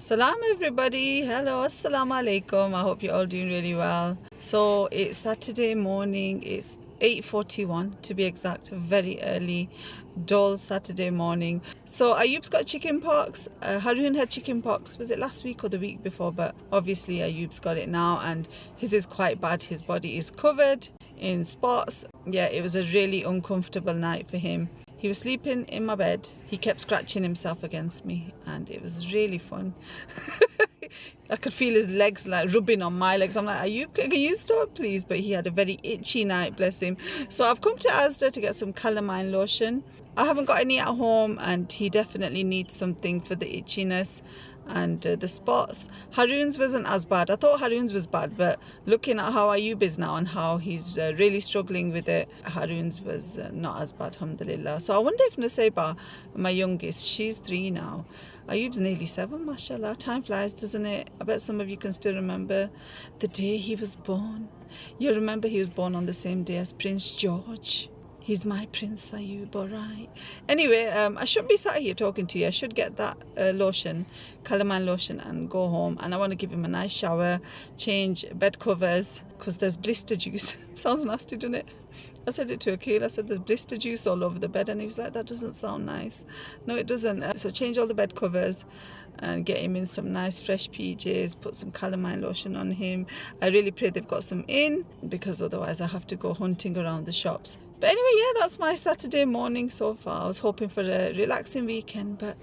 Salam everybody, hello, assalamu alaikum. I hope you're all doing really well. So it's Saturday morning, it's 8:41 to be exact, very early, dull Saturday morning. So Ayub's got chicken pox. Harun had chicken pox, was it last week or the week before? But obviously Ayub's got it now and his is quite bad. His body is covered in spots. Yeah, it was a really uncomfortable night for him. He was sleeping in my bed. He kept scratching himself against me and it was really fun. I could feel his legs like rubbing on my legs. I'm like, can you stop please? But he had a very itchy night, bless him. So I've come to Asda to get some calamine lotion. I haven't got any at home and he definitely needs something for the itchiness and the spots. Harun's wasn't as bad. I thought Harun's was bad, but looking at how Ayub is now and how he's really struggling with it, Harun's was not as bad, alhamdulillah. So I wonder if Nusayba, my youngest, she's 3 now. Ayub's nearly 7, mashallah. Time flies, doesn't it? I bet some of you can still remember the day he was born. You remember he was born on the same day as Prince George. He's my Prince Ayub, alright. Anyway, I shouldn't be sat here talking to you. I should get that lotion, calamine lotion, and go home. And I want to give him a nice shower, change bed covers, because there's blister juice. Sounds nasty, doesn't it? I said it to Akil. I said there's blister juice all over the bed. And he was like, that doesn't sound nice. No, it doesn't. So change all the bed covers and get him in some nice fresh PJs, put some calamine lotion on him. I really pray they've got some in, because otherwise I have to go hunting around the shops. But anyway, yeah, that's my Saturday morning so far. I was hoping for a relaxing weekend, but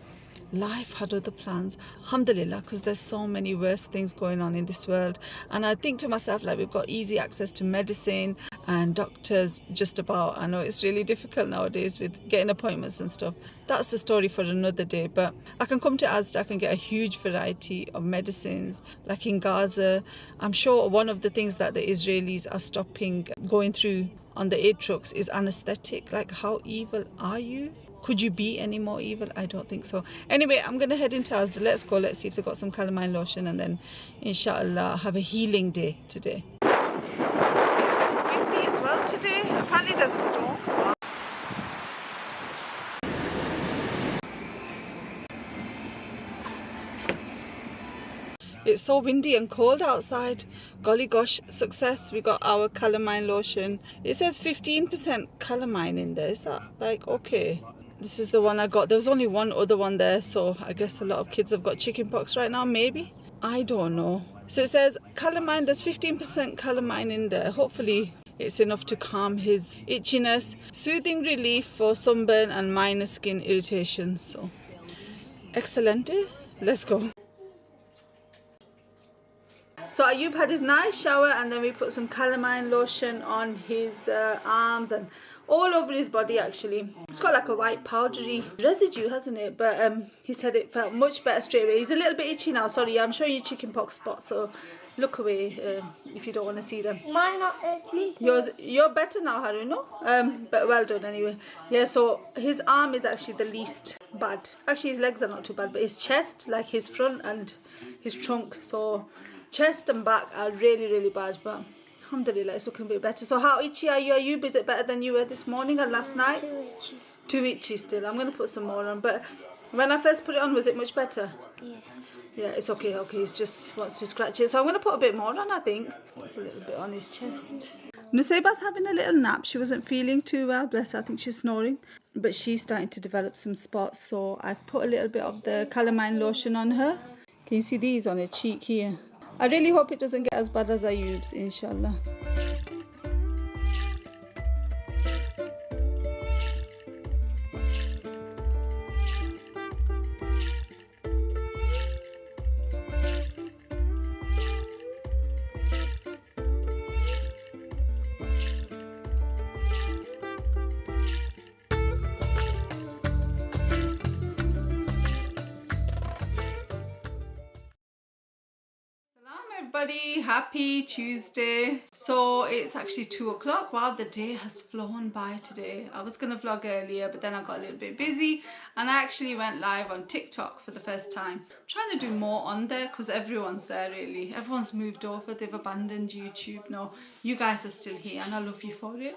life had other plans, alhamdulillah, because there's so many worse things going on in this world. And I think to myself, like, we've got easy access to medicine and doctors just about. I know it's really difficult nowadays with getting appointments and stuff. That's a story for another day, but I can come to Asda, I can get a huge variety of medicines. Like in Gaza, I'm sure one of the things that the Israelis are stopping going through on the aid trucks is anesthetic. Like, how evil are you? Could you be any more evil? I don't think so. Anyway, I'm going to head into Asda. Let's go. Let's see if they've got some calamine lotion, and then inshallah have a healing day today. It's windy as well today. Apparently there's a storm. It's so windy and cold outside. Golly gosh, success. We got our calamine lotion. It says 15% calamine in there. Is that like okay? This is the one I got. There was only one other one there, so I guess a lot of kids have got chicken pox right now, maybe. I don't know. So it says calamine, there's 15% calamine in there. Hopefully it's enough to calm his itchiness. Soothing relief for sunburn and minor skin irritation. So, excellent. Let's go. So Ayub had his nice shower, and then we put some calamine lotion on his arms and all over his body actually. It's got like a white powdery residue, hasn't it? But he said it felt much better straight away. He's a little bit itchy now, sorry, I'm showing you chicken pox spots, so look away if you don't want to see them. Mine not itchy. You're better now, Harun, no? But well done anyway. Yeah, so his arm is actually the least bad. Actually his legs are not too bad, but his chest, like his front and his trunk, so chest and back are really, really bad, but alhamdulillah, it's looking a bit better. So how itchy are you, Ayub? Is it better than you were this morning and last night? Too itchy. Too itchy still. I'm going to put some more on, but when I first put it on, was it much better? Yeah. Yeah, it's okay, he just wants to scratch it. So I'm going to put a bit more on, I think. It's a little bit on his chest. Nusayba's having a little nap. She wasn't feeling too well, bless her. I think she's snoring. But she's starting to develop some spots, so I've put a little bit of the calamine lotion on her. Can you see these on her cheek here? I really hope it doesn't get as bad as Ayub's, inshallah. everybody, happy Tuesday. So it's actually 2 o'clock. Wow, the day has flown by today. I was gonna vlog earlier, but then I got a little bit busy and I actually went live on TikTok for the first time. I'm trying to do more on there because everyone's there really. Everyone's moved over, they've abandoned YouTube. No, you guys are still here and I love you for it.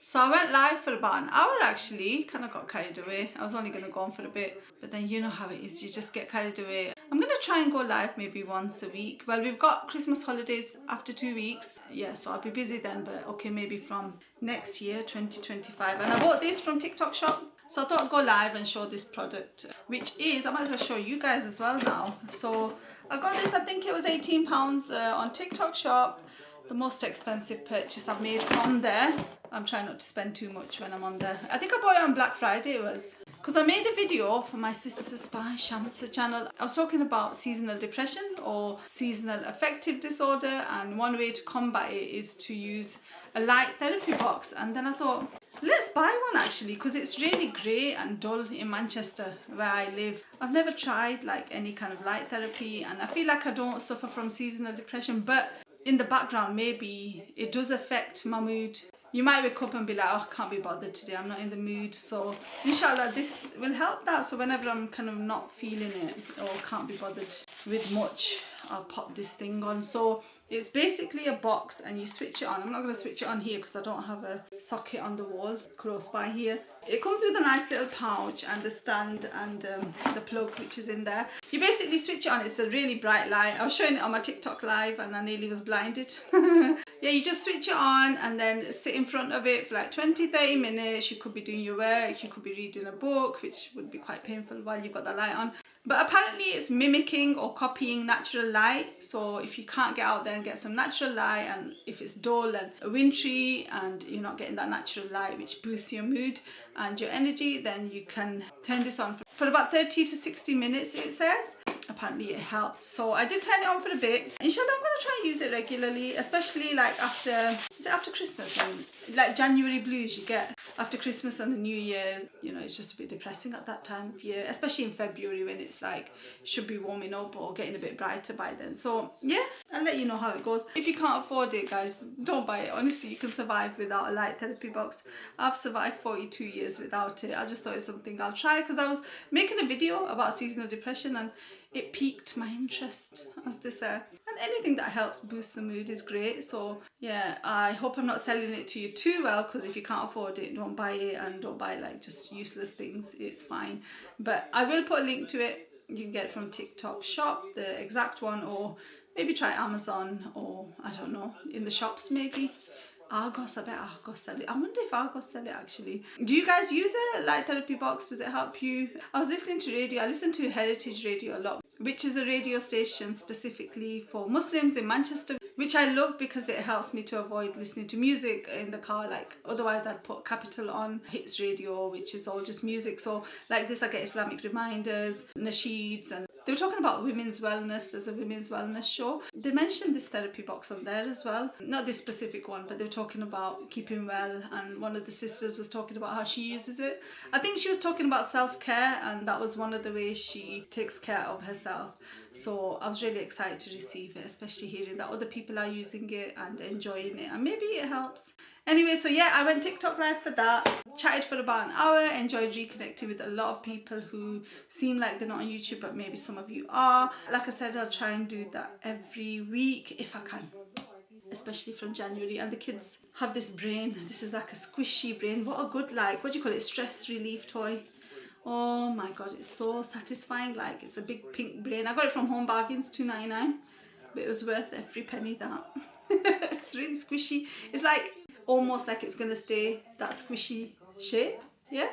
So I went live for about an hour actually, kind of got carried away. I was only gonna go on for a bit, but then you know how it is, you just get carried away. I'm gonna try and go live maybe once a week. Well, we've got Christmas holidays after 2 weeks. Yeah, so I'll be busy then, but okay, maybe from next year, 2025. And I bought this from TikTok shop. So I thought I'd go live and show this product, which is, I might as well show you guys as well now. So I got this, I think it was £18 on TikTok shop. The most expensive purchase I've made from there. I'm trying not to spend too much when I'm on there. I think I bought it on Black Friday, it was. Because I made a video for my sister Spy Shamsa channel. I was talking about seasonal depression or seasonal affective disorder, and one way to combat it is to use a light therapy box. And then I thought, let's buy one actually, because it's really grey and dull in Manchester where I live. I've never tried like any kind of light therapy, and I feel like I don't suffer from seasonal depression, but in the background maybe it does affect my mood. You might wake up and be like, oh, I can't be bothered today, I'm not in the mood. So inshallah this will help that. So whenever I'm kind of not feeling it or can't be bothered with much, I'll pop this thing on. So it's basically a box and you switch it on. I'm not going to switch it on here because I don't have a socket on the wall close by here. It comes with a nice little pouch and a stand and the plug which is in there. You basically switch it on. It's a really bright light. I was showing it on my TikTok live and I nearly was blinded. Yeah, you just switch it on and then sit in front of it for like 20-30 minutes. You could be doing your work, you could be reading a book, which would be quite painful while you've got the light on. But apparently it's mimicking or copying natural light. So if you can't get out there and get some natural light, and if it's dull and wintry and you're not getting that natural light which boosts your mood and your energy, then you can turn this on for about 30 to 60 minutes, it says. Apparently it helps. So I did turn it on for a bit. Inshallah, I'm going to try and use it regularly, especially like after, is it after Christmas? When, like January blues you get after Christmas and the New Year, you know, it's just a bit depressing at that time of year, especially in February when it's like, should be warming up or getting a bit brighter by then. So yeah, I'll let you know how it goes. If you can't afford it, guys, don't buy it. Honestly, you can survive without a light therapy box. I've survived 42 years without it. I just thought it's something I'll try because I was making a video about seasonal depression and it piqued my interest, as they say. And anything that helps boost the mood is great. So yeah, I hope I'm not selling it to you too well, because if you can't afford it, don't buy it, and don't buy like just useless things. It's fine. But I will put a link to it. You can get it from TikTok shop, the exact one, or maybe try Amazon, or I don't know, in the shops maybe. Argos, I bet Argos sell it. I wonder if Argos sell it actually. Do you guys use a light therapy box? Does it help you? I was listening to radio. I listen to Heritage Radio a lot, which is a radio station specifically for Muslims in Manchester, which I love because it helps me to avoid listening to music in the car. Like otherwise I'd put Capital on, Hits Radio, which is all just music. So like this I get Islamic reminders, nasheeds, and they were talking about women's wellness. There's a women's wellness show. They mentioned this therapy box on there as well. Not this specific one, but they were talking about keeping well, and one of the sisters was talking about how she uses it. I think she was talking about self-care, and that was one of the ways she takes care of herself. So I was really excited to receive it, especially hearing that other people are using it and enjoying it, and maybe it helps. Anyway, so yeah, I went TikTok live for that, chatted for about an hour, enjoyed reconnecting with a lot of people who seem like they're not on YouTube, but maybe some of you are. Like I said, I'll try and do that every week if I can, especially from January. And the kids have this brain. This is like a squishy brain. What a good, like, what do you call it, stress relief toy. Oh my god, it's so satisfying. Like, it's a big pink brain. I got it from Home Bargains, $2.99, but it was worth every penny that. It's really squishy. It's like almost like it's gonna stay that squishy shape. Yeah,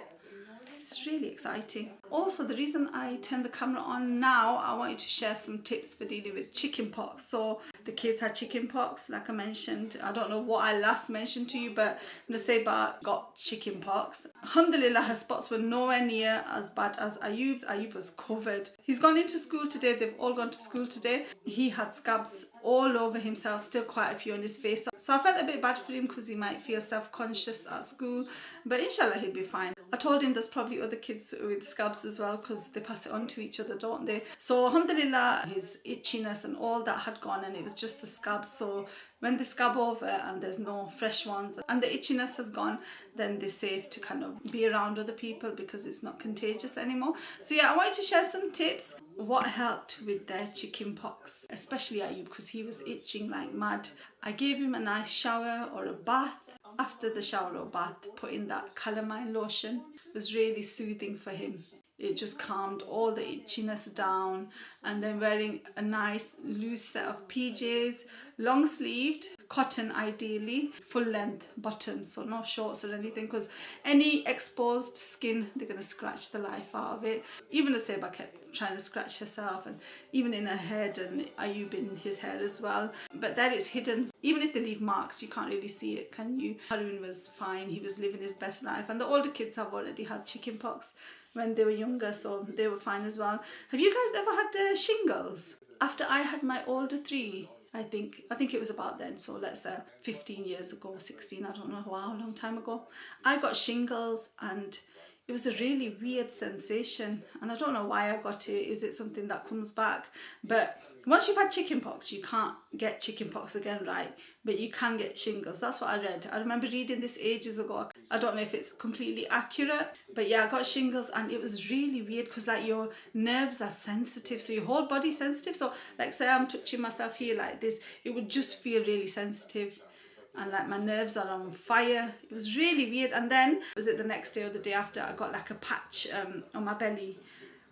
it's really exciting. Also, the reason I turned the camera on now, I wanted to share some tips for dealing with chicken pox. So the kids had chicken pox, like I mentioned. I don't know what I last mentioned to you, but I'm gonna say Bart got chicken pox. Alhamdulillah, her spots were nowhere near as bad as Ayub's. Ayub was covered. He's gone into school today. They've all gone to school today. He had scabs all over himself, still quite a few on his face. So I felt a bit bad for him because he might feel self-conscious at school, but inshallah he'll be fine. I told him there's probably other kids with scabs as well because they pass it on to each other, don't they? So alhamdulillah, his itchiness and all that had gone, and it was just the scabs. So when they scab over and there's no fresh ones and the itchiness has gone, then they're safe to kind of be around other people because it's not contagious anymore. So yeah, I wanted to share some tips what helped with their chicken pox, especially Ayub because he was itching like mad. I gave him a nice shower or a bath. After the shower or bath, put in that calamine lotion. It was really soothing for him. It just calmed all the itchiness down. And then wearing a nice loose set of PJs, long sleeved, cotton ideally, full length bottoms, so no shorts or anything, because any exposed skin, they're going to scratch the life out of it. Even Aseba kept trying to scratch herself, and even in her head, and Ayub in his hair as well. But that is hidden. Even if they leave marks, you can't really see it, can you? Harun was fine. He was living his best life. And the older kids have already had chickenpox when they were younger, so they were fine as well. Have you guys ever had shingles? After I had my older three, I think it was about then, so let's say 15 years ago, 16, I don't know how long time ago, I got shingles, and it was a really weird sensation, and I don't know why I got it. Is it something that comes back? But once you've had chickenpox, you can't get chickenpox again, right? But you can get shingles. That's what I read. I remember reading this ages ago. I don't know if it's completely accurate, but yeah, I got shingles, and it was really weird because like your nerves are sensitive, so your whole body's sensitive. So like say I'm touching myself here like this, it would just feel really sensitive. And like my nerves are on fire. It was really weird. And then was it the next day or the day after, I got like a patch on my belly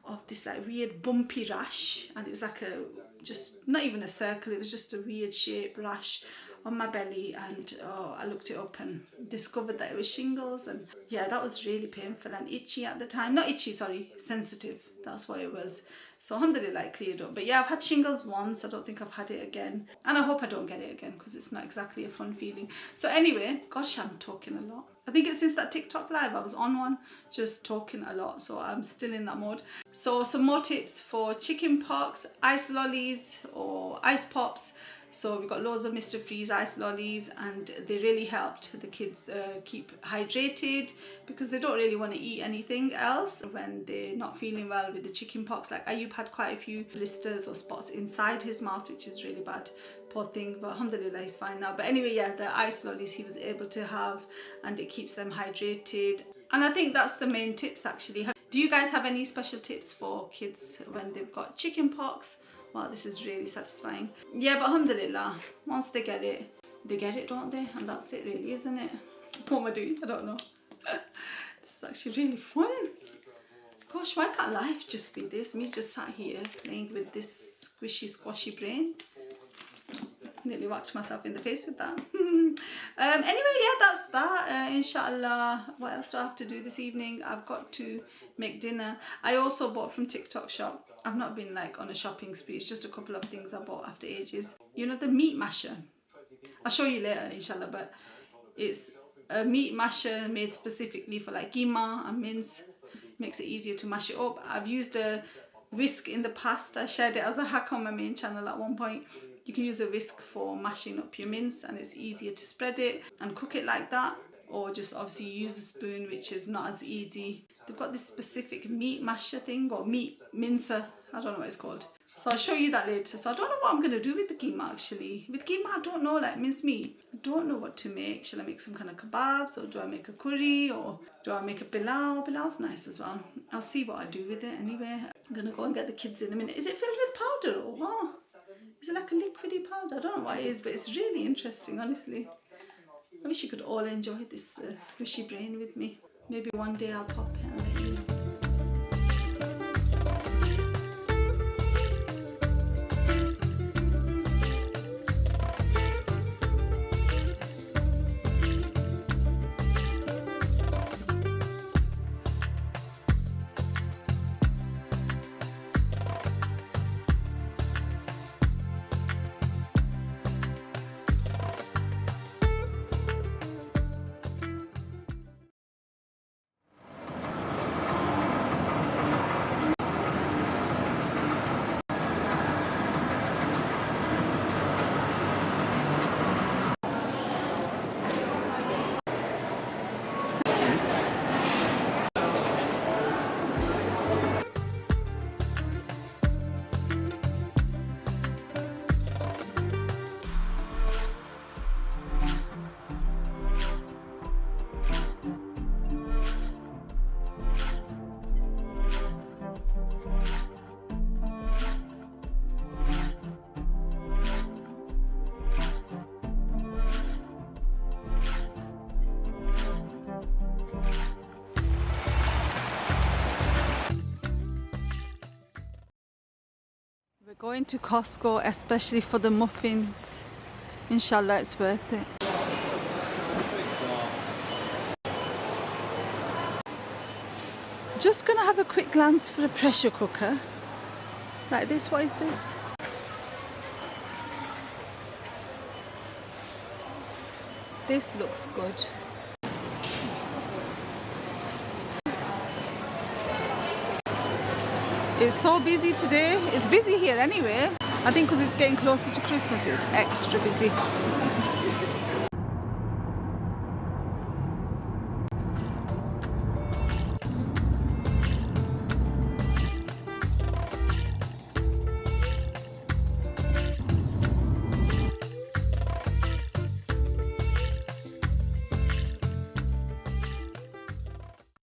of this like weird bumpy rash, and it was like a just not even a circle, it was just a weird shaped rash on my belly. And I looked it up and discovered that it was shingles, and yeah, that was really painful and itchy at the time. Not itchy, sorry, sensitive, that's what it was. So alhamdulillah, it cleared up. But yeah, I've had shingles once. I don't think I've had it again, and I hope I don't get it again because it's not exactly a fun feeling. So anyway, gosh, I'm talking a lot. I think it's since that TikTok live I was on one, just talking a lot, so I'm still in that mode. So some more tips for chicken pox: ice lollies or ice pops. So we've got loads of Mr. Freeze ice lollies, and they really helped the kids keep hydrated because they don't really want to eat anything else when they're not feeling well with the chicken pox. Like Ayub had quite a few blisters or spots inside his mouth, which is really bad, poor thing, but alhamdulillah he's fine now. But anyway, yeah, the ice lollies he was able to have, and it keeps them hydrated. And I think that's the main tips actually. Do you guys have any special tips for kids when they've got chicken pox? Wow, this is really satisfying. Yeah, but alhamdulillah, once they get it, don't they? And that's it really, isn't it? What am I doing? I don't know. This is actually really fun. Gosh, why can't life just be this? Me just sat here playing with this squishy, squashy brain. Nearly whacked myself in the face with that. Anyway, yeah, that's that. Inshallah, what else do I have to do this evening? I've got to make dinner. I also bought from TikTok shop. I've not been like on a shopping spree. It's just a couple of things I bought after ages. You know, the meat masher. I'll show you later, inshallah, but it's a meat masher made specifically for like keema and mince. Makes it easier to mash it up. I've used a whisk in the past. I shared it as a hack on my main channel at one point. You can use a whisk for mashing up your mince, and it's easier to spread it and cook it like that, or just obviously use a spoon, which is not as easy. They've got this specific meat masher thing, or meat mincer, I don't know what it's called. So I'll show you that later. So I don't know what I'm going to do with the keema actually. With keema, I don't know, like minced meat, I don't know what to make. Shall I make some kind of kebabs, or do I make a curry, or do I make a pilau? Pilau's nice as well. I'll see what I do with it anyway. I'm going to go and get the kids in a minute. Is it filled with powder or what? Is it like a liquidy powder? I don't know what it is, but it's really interesting, honestly. I wish you could all enjoy this squishy brain with me. Maybe one day I'll pop it and let you know. Going to Costco, especially for the muffins. Inshallah, it's worth it. Just gonna have a quick glance for a pressure cooker. Like this, what is this? This looks good. It's so busy today. It's busy here anyway. I think because it's getting closer to Christmas, it's extra busy.